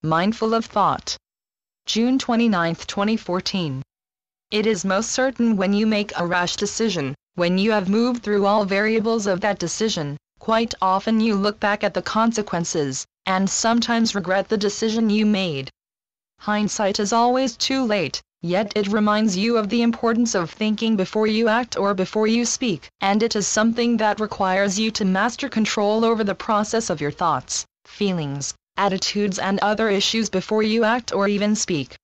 Mindful of Thought. June 29, 2014. It is most certain when you make a rash decision, when you have moved through all variables of that decision, quite often you look back at the consequences, and sometimes regret the decision you made. Hindsight is always too late, yet it reminds you of the importance of thinking before you act or before you speak, and it is something that requires you to master control over the process of your thoughts, feelings, attitudes and other issues before you act or even speak.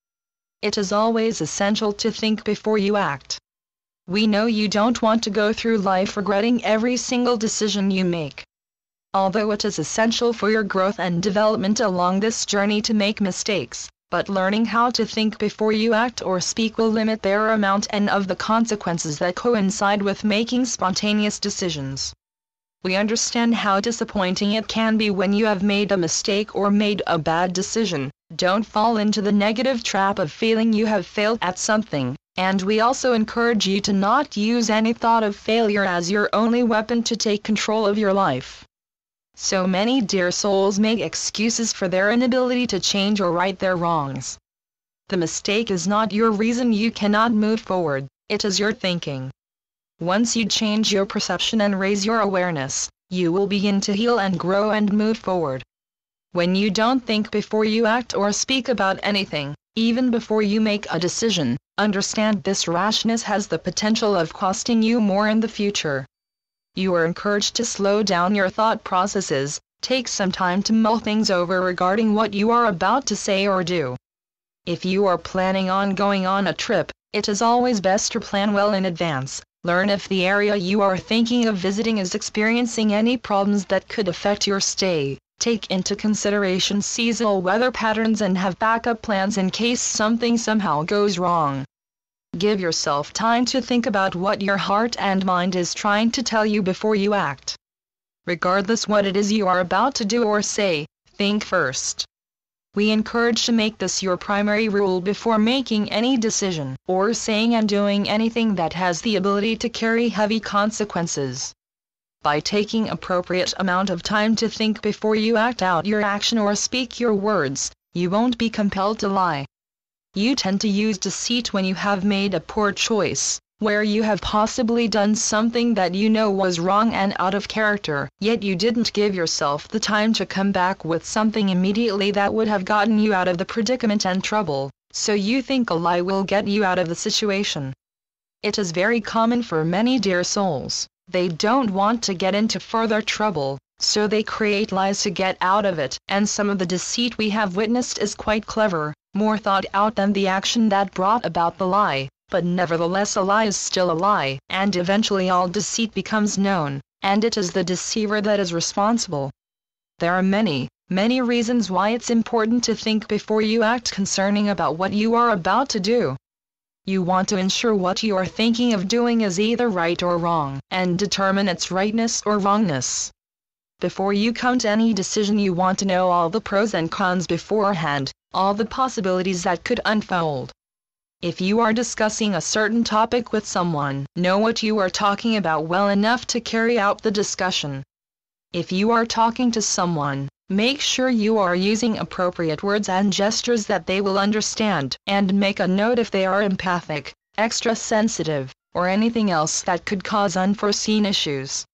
It is always essential to think before you act. We know you don't want to go through life regretting every single decision you make. Although it is essential for your growth and development along this journey to make mistakes, but learning how to think before you act or speak will limit their amount and of the consequences that coincide with making spontaneous decisions. We understand how disappointing it can be when you have made a mistake or made a bad decision. Don't fall into the negative trap of feeling you have failed at something, and we also encourage you to not use any thought of failure as your only weapon to take control of your life. So many dear souls make excuses for their inability to change or right their wrongs. The mistake is not your reason you cannot move forward, it is your thinking. Once you change your perception and raise your awareness, you will begin to heal and grow and move forward. When you don't think before you act or speak about anything, even before you make a decision, understand this rashness has the potential of costing you more in the future. You are encouraged to slow down your thought processes, take some time to mull things over regarding what you are about to say or do. If you are planning on going on a trip, it is always best to plan well in advance. Learn if the area you are thinking of visiting is experiencing any problems that could affect your stay. Take into consideration seasonal weather patterns and have backup plans in case something somehow goes wrong. Give yourself time to think about what your heart and mind is trying to tell you before you act. Regardless what it is you are about to do or say, think first. We encourage to make this your primary rule before making any decision, or saying and doing anything that has the ability to carry heavy consequences. By taking appropriate amount of time to think before you act out your action or speak your words, you won't be compelled to lie. You tend to use deceit when you have made a poor choice, where you have possibly done something that you know was wrong and out of character, yet you didn't give yourself the time to come back with something immediately that would have gotten you out of the predicament and trouble, so you think a lie will get you out of the situation. It is very common for many dear souls. They don't want to get into further trouble, so they create lies to get out of it, and some of the deceit we have witnessed is quite clever, more thought out than the action that brought about the lie, but nevertheless a lie is still a lie, and eventually all deceit becomes known, and it is the deceiver that is responsible. There are many reasons why it's important to think before you act concerning about what you are about to do. You want to ensure what you are thinking of doing is either right or wrong, and determine its rightness or wrongness. Before you come to any decision you want to know all the pros and cons beforehand, all the possibilities that could unfold. If you are discussing a certain topic with someone, know what you are talking about well enough to carry out the discussion. If you are talking to someone, make sure you are using appropriate words and gestures that they will understand, and make a note if they are empathic, extra sensitive, or anything else that could cause unforeseen issues.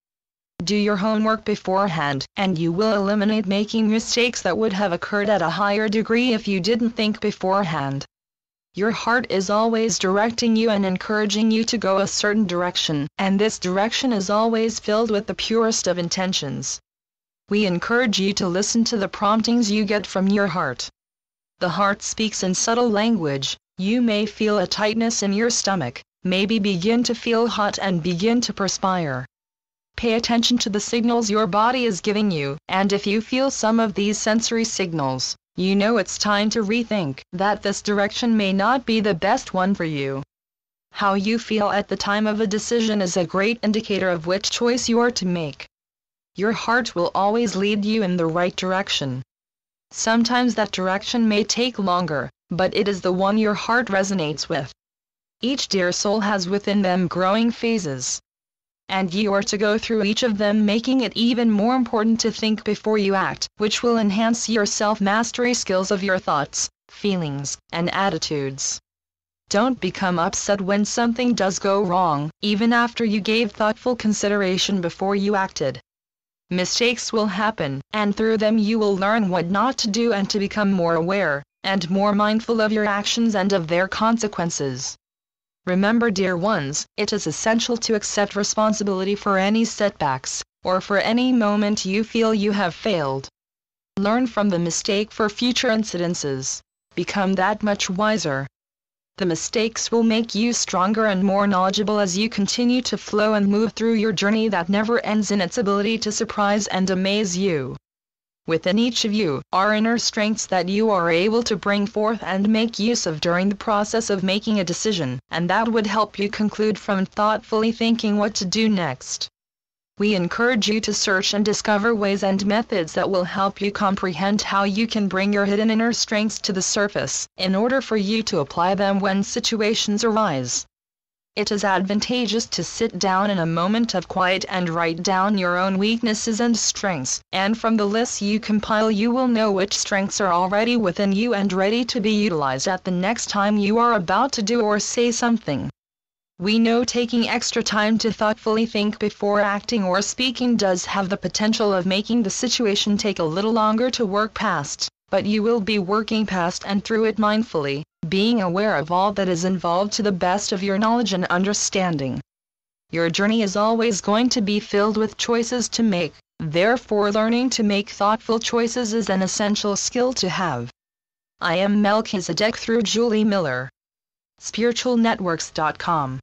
Do your homework beforehand, and you will eliminate making mistakes that would have occurred at a higher degree if you didn't think beforehand. Your heart is always directing you and encouraging you to go a certain direction, and this direction is always filled with the purest of intentions. We encourage you to listen to the promptings you get from your heart. The heart speaks in subtle language. You may feel a tightness in your stomach, maybe begin to feel hot and begin to perspire. Pay attention to the signals your body is giving you, and if you feel some of these sensory signals, you know it's time to rethink that this direction may not be the best one for you. How you feel at the time of a decision is a great indicator of which choice you are to make. Your heart will always lead you in the right direction. Sometimes that direction may take longer, but it is the one your heart resonates with. Each dear soul has within them growing phases. and you are to go through each of them, making it even more important to think before you act, which will enhance your self-mastery skills of your thoughts, feelings, and attitudes. Don't become upset when something does go wrong, even after you gave thoughtful consideration before you acted. Mistakes will happen, and through them you will learn what not to do and to become more aware, and more mindful of your actions and of their consequences. Remember, dear ones, it is essential to accept responsibility for any setbacks, or for any moment you feel you have failed. Learn from the mistake for future incidences. Become that much wiser. The mistakes will make you stronger and more knowledgeable as you continue to flow and move through your journey that never ends in its ability to surprise and amaze you. Within each of you are inner strengths that you are able to bring forth and make use of during the process of making a decision, and that would help you conclude from thoughtfully thinking what to do next. We encourage you to search and discover ways and methods that will help you comprehend how you can bring your hidden inner strengths to the surface, in order for you to apply them when situations arise. It is advantageous to sit down in a moment of quiet and write down your own weaknesses and strengths, and from the lists you compile you will know which strengths are already within you and ready to be utilized at the next time you are about to do or say something. We know taking extra time to thoughtfully think before acting or speaking does have the potential of making the situation take a little longer to work past, but you will be working past and through it mindfully, being aware of all that is involved to the best of your knowledge and understanding. Your journey is always going to be filled with choices to make, therefore learning to make thoughtful choices is an essential skill to have. I am Melchizedek through Julie Miller. SpiritualNetworks.com